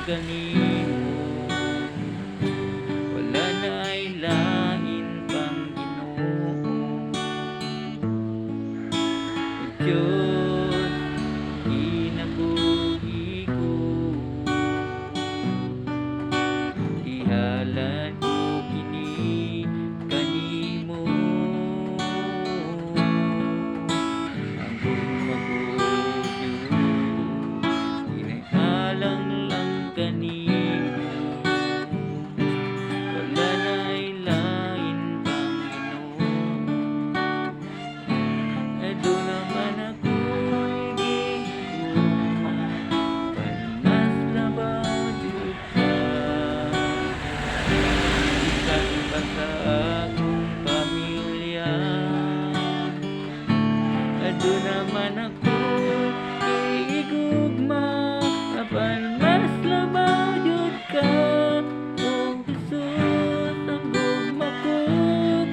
kanimo, wala na'y lain pang Ginoo. O Diyos, kinabuhi ko, ihalad ko kini kanimo. Ang gumagudyo, inahalang lang kanimo, wala na'y lain pang Ginoo. Eto naman ako'y gihugma, palmas labaw jud ka. Iba sa akong pamilya, eto naman ako'y gihugma, palmas labaw jud ka. O Jesus, ang gugma ko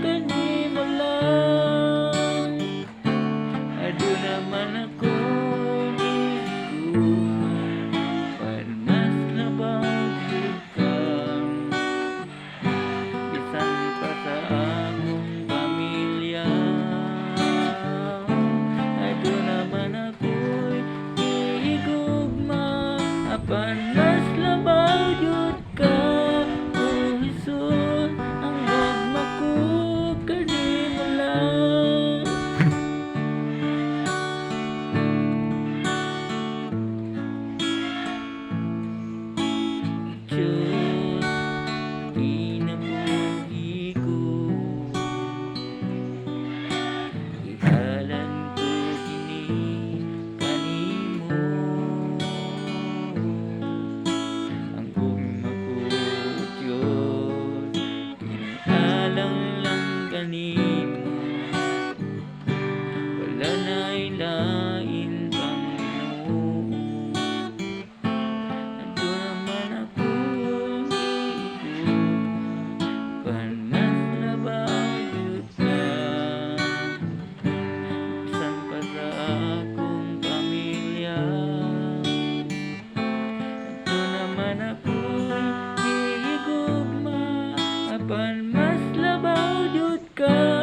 kanimo lang. Ado naman ako gihugma, palmas labaw jud ka. Bisan pa sa akong pamilya, ado naman ako'y gihugma, palmas labaw jud ka. O Jesus, ang gugma ko kanimo lang. Diyos, kinabuhi ko, ihalad ko kini kanimo. Ang gugma ko, Diyos, inahalang lang kanimo, wala na'y lain pang Ginoo. Ito naman ako gihugma, palmas labaw jud ka. Bisan pa sa akong pamilya, ito naman ako'y gihugma, palmas labaw jud ka.